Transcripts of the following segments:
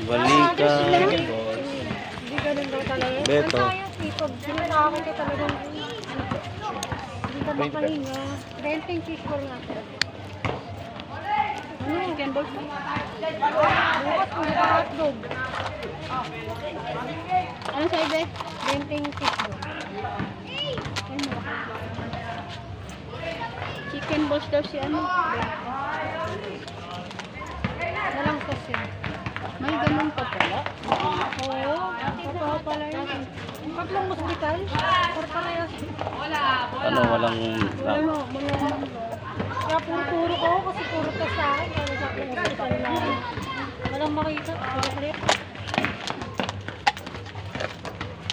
Balika, boss. Hindi ganun daw talaga. Beto. Ang tayo, people. Sinasakit ka talagang hindi ka makahinga. Renting fishbowl nga. Ano? Chicken balls mo? Bukas kung buka hotdog. Ano sa ibe? Renting fishbowl. Chicken balls daw si ano? Walang kasi. May ganun pa pala? Oo. Totoo pala yun. Yung tatlong hospital? Or parehas? Ano, walang... Wala. Kaya puro-puro ko kasi puro test sa akin. Kaya sa tatlong hospital na walang makita. Wala clear.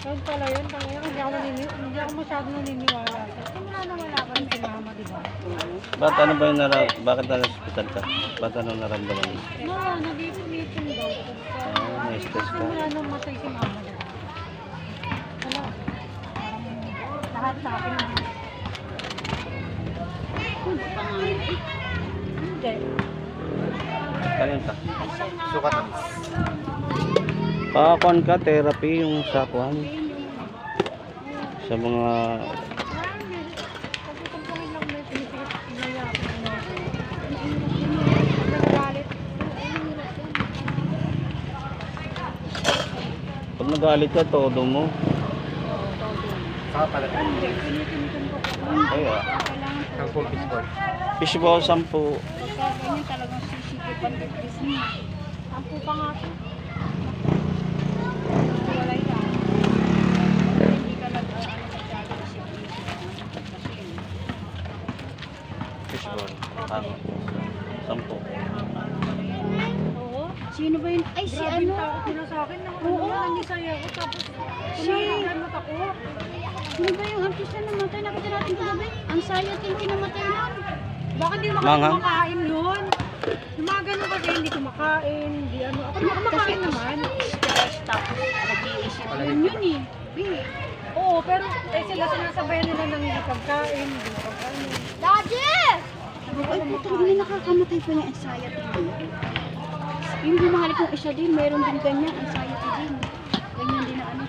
Yun pala yun. Kaya hindi ako masyadong naniniwala. Simula na wala ka rin si mama, di ba? Ba't ano ba yung bakit na hospital ka? Ba't ano naramdaman mo? No, nag-ipon daw. May stress ka? Simula nang matay si mama, di ba? Wala. Parang lahat sa akin. Hindi. Kanyan ka? Sukat. Pakakon ka, therapy yung sakuhan. Sa mga... Pag nagalit ka, todo mo. Saka pala. Ay, Ang full fishbowl. fishball, 10. Pagka ganyan talagang sisikipan din niya. Ang pupa nga ito. Walay ka. Hindi ka masyado isip-isip. Fishball. Ano? 10. Oo. Sino ba yun? Ay, si Grabe ano? takot nila sa akin. Oo. Nangisaya ko. Tapos, Si- kumakamot ako. Sino ba yung artist na namatay? Nakita natin kagabi. Ang saya tinky namatay nun. Baka hindi Manghang? kumakain yun. Yung mga ganun kasi hindi kumakain. Hindi ano. Ako kumakain naman. Stress, tapos nag-iisip. Yun eh. Oo, pero sila sinasabayan nila ng hindi pagkain. Hindi pagkain. Ay, putang ina, nakakamatay pa yung anxiety din. Yung bumahalik kong isa din, meron din ganyan, anxiety din. Ganyan din na ano,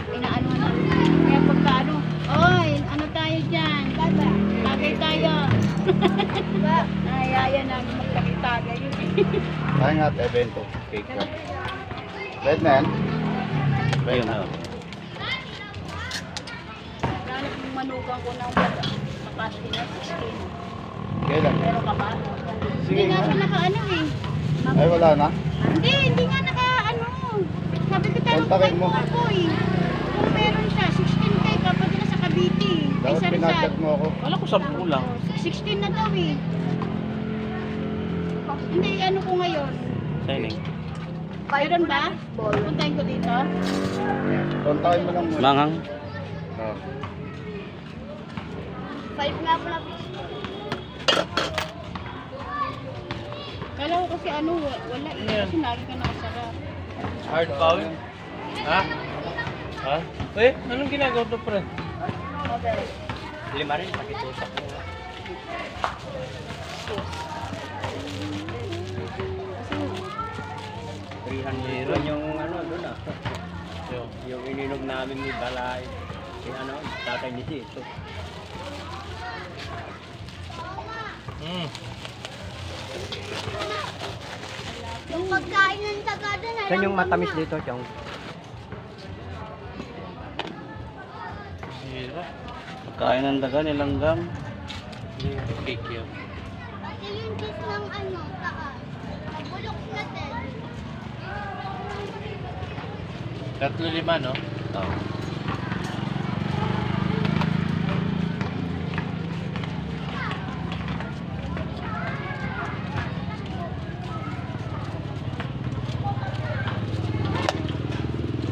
inaano na. Kaya pagka ano, oy, ano tayo dyan? Tagay tayo. Nayaya namin magtagay-tagay yun eh. Kaya nga at evento. Cake ka. Red na yan? Ayun na. Lalo kung manugang ko ng kapasti na 16. Kailan? Meron ka ba? Sige Hindi nga nga. siya naka-ano eh. Ay, wala na. Hindi nga naka-ano. Sabi ko tayo Kontakin mo. ako eh. Kung meron siya, 16K kapag na sa Cavite. Ay, Dapat sari-sari. pinachat mo ako. Wala ko 10 lang. 16 na daw eh. Hindi, ano ko ngayon. Signing. Meron ba? Puntahin ko dito. Kontakin mo lang muna. Manghang. Oh. 5 nga pala. Kala ko kasi ano, wala eh. Kasi lagi ka nakasara. Hard foul? Ha? Ha? Eh, anong ginagawa to, pre? Lima rin, pakitusak mo. Yun yung ano doon ah. Yung ininog namin ni Balay. Yung ano, tatay ni Tito. Yung pagkain ng tagada na Saan yung matamis dito, Chong? Hira. Kain ng daga, nilanggam. Cake yun. Pati yung cheese ng ano, taas. Bulok na din. 3-5, no? Oh.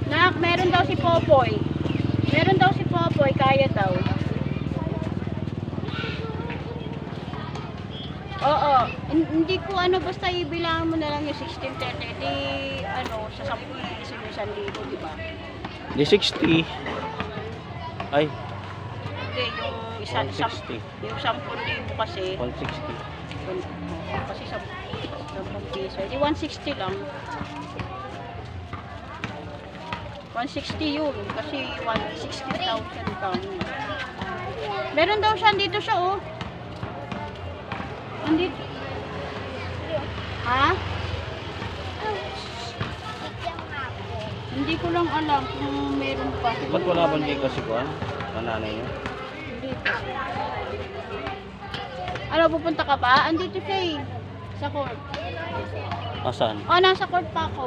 Nak, meron daw si Popoy. Meron daw si Popoy, kaya daw. Oo, hindi ko ano, basta ibilangan mo na lang yung 1630. Di, ano, sa 10 isip yung 1,000, di ba? Di 60. Ay, Hindi, yung isa, 160. yung 10,000 kasi, 160. kasi 10 piso. Di 160 lang. 160 yun. Kasi 160,000 kang. Meron daw siya, dito siya oh. Andito. Ha? Hindi ko lang alam kung meron pa. Ba't wala bang di kasi kuhan? Ang nanay niyo? Hindi pa. Ano, pupunta ka pa? Andito siya eh. Sa court. Asan? Oh, nasa court pa ako.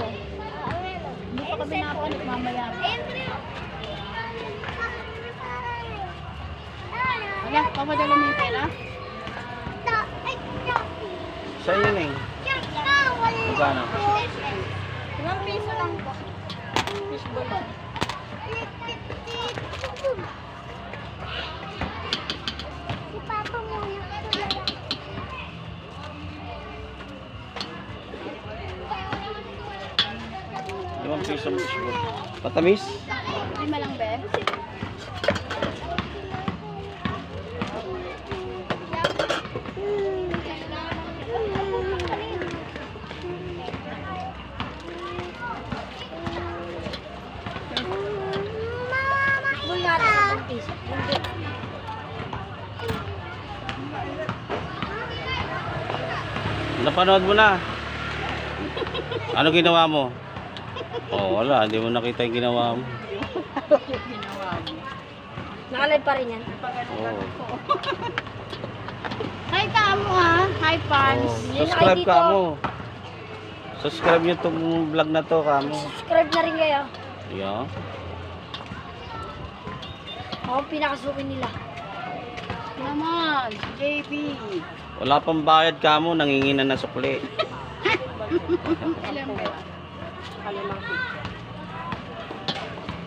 Hindi pa kami napalit mamaya. Wala, papadala mo yung pera? Sa'yo yun eh. Magkano? 1 piso lang po. Fishball lang. Limang piso mo siguro. Patamis? 5 lang, be. Napanood mo na. Ano ginawa mo? Oh, wala. Hindi mo nakita yung ginawa mo. Nakalive pa rin yan. Oh. Hi ka mo ha. Hi fans. Oh. Subscribe ka mo. Subscribe nyo itong vlog na to ka mo. Subscribe na rin kayo. Yeah. Ako ang pinakasukin nila. Naman, JB. Wala pang bayad ka mo. Nanginginan na sukli. Ilan ba?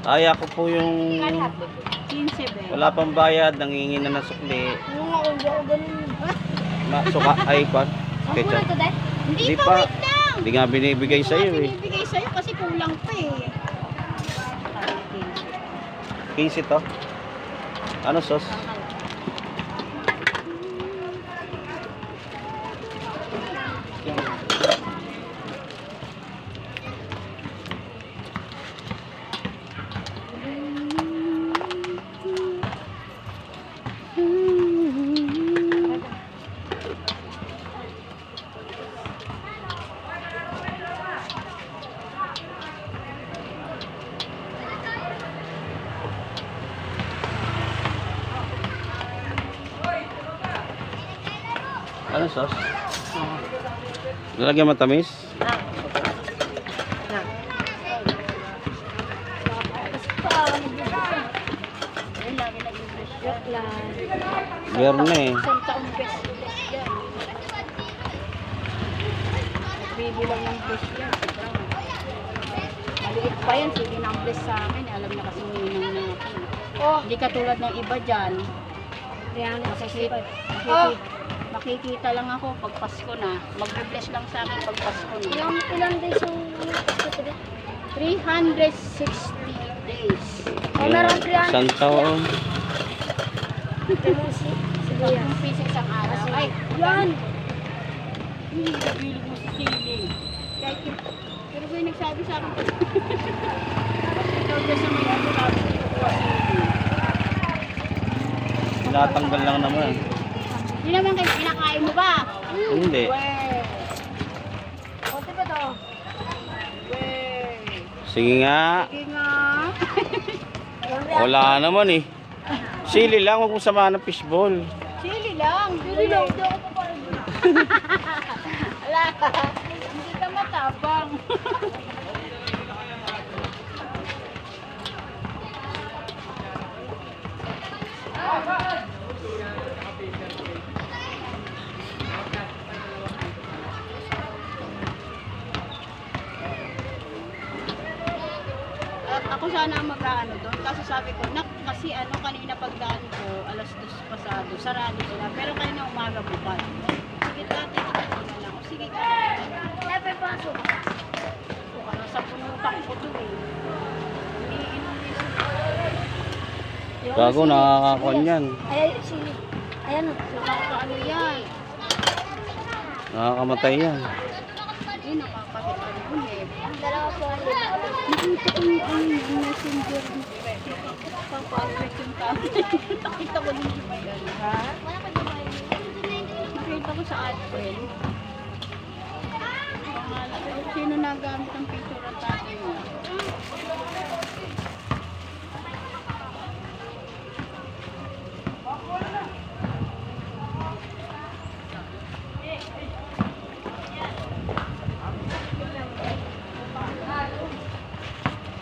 Ay, ako po yung 15 be. wala pang bayad. Nanginginan na sukli. Yung ako, hindi ako ganun. Suka, ay, kwan. Ang Ketchup. kulang to, Dad? Hindi Di pa, pa. wait lang. Hindi nga binibigay Ito sa'yo nga eh. binibigay sa'yo kasi kulang pa eh. 15 to. Ano sauce? Ano sauce? Lalagyan matamis? Ayun, lagi nag-refresh yan. Berne eh. Isang taong best yan. Bibilang ng best yan. Sobrang maliit pa yan. Sige na ang best sa akin. Alam niya kasi ninang na ako. Oh, Hindi katulad ng iba dyan. Makikita lang ako pag Pasko na. Magbe-bless lang sa akin pag Pasko na. ilang days yung gusto ko? 360 days. Oh, meron 300. Isang taon. Ang piso isang araw. Ay, Yan! hindi nabilig mo sa sili. Kahit pero ba yung nagsabi sa akin? Ikaw dyan sa may ano, sabi ko kukuha sili. Tinatanggal lang naman. Hindi naman kayo pinakain mo ba? Hindi. Weh! Konti ba to? Weh! Sige nga. Sige nga. Wala naman eh. Sili lang. Huwag mong samahan ng fishball. Sili lang. Hindi lang, hindi ako paparin. Wala. Hindi ka matapang. Ako sana ang mag-ano doon kasi sabi ko, kasi ano kanina pagdaan ko, alas 2 pasado, sarado sila. Pero kanina umaga bukas. Sige dati, na lang. O sige ka. Never pasok. Nasa punutan ko to eh. Iniinom yun. Gago, nakakakon yan. Ayan yung sili. Ayan o. Ano yan? Nakakamatay yan. Hindi, nakakahit ang ulit. Dalawa po ang nakita ko yung ano yung messenger. Papaswek yung camera. Nakita ko din si Bayan. Ha? Nakita ko sa admin. Pangalan ko, sino nagamit ang picture at tatay mo?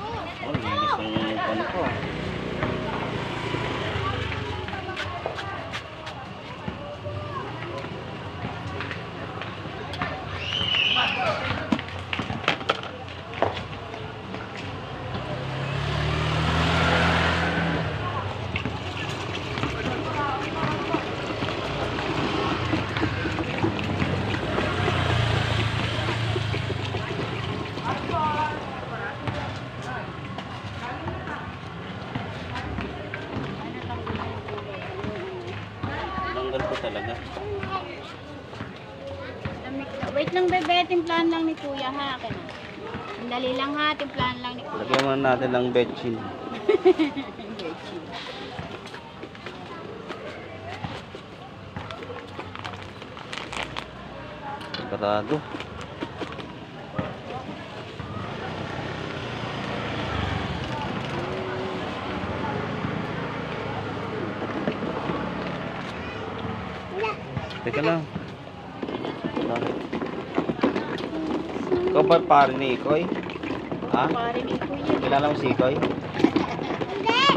Oh, linis ng ano ko. Tanggal ko talaga. Wait lang bebe, timplahan lang ni kuya ha. Akin na. Sandali lang ha, timplahan lang ni kuya. Lagyan muna natin ng betchin. Sigurado. Teka lang. Bakit? Ikaw ba pare ni Ikoy? Ha? Pare ni kuya. Kilala mo si Ikoy? Hindi!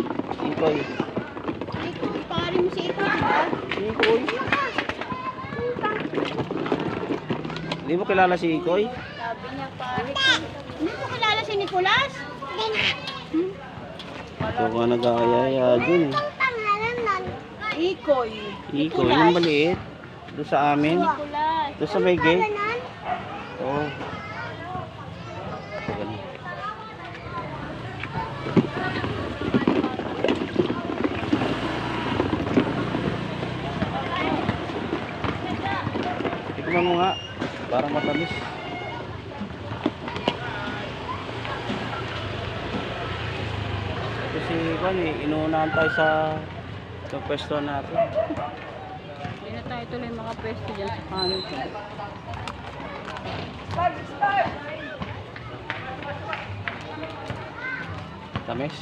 Ikoy. Ikaw, pare mo si Ikaw, diba? Si Ikoy? Hindi mo kilala si Ikoy? Sabi niya pare ko. Hindi mo kilala si Nicolas? Ito nga nag-aayaya dun eh. Ikoy. Ikoy, yung maliit. Doon sa amin. Nicolas. Doon sa may gate. Oo. Ito ganun. Tikman mo nga. Parang matamis. Kasi inuunahan tayo sa pwesto natin. Hindi na tayo tuloy makapwesto dyan sa kanto. Tamis.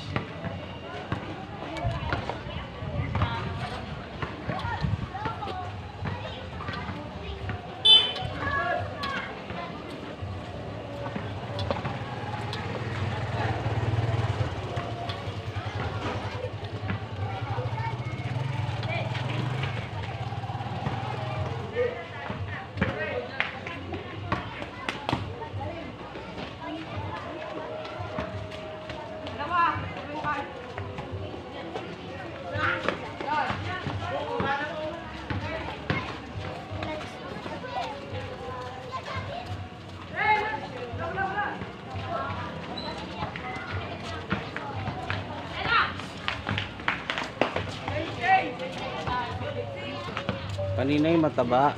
Kanina yung mataba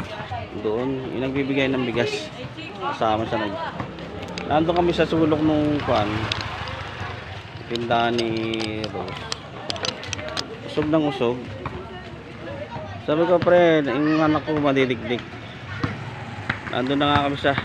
doon, yung nagbibigay ng bigas kasama sa nandun kami sa sulok nung tindahan ni Rose. Usog ng usog. Sabi ko, pre, yung anak ko madidikdik. Nandun na nga kami sa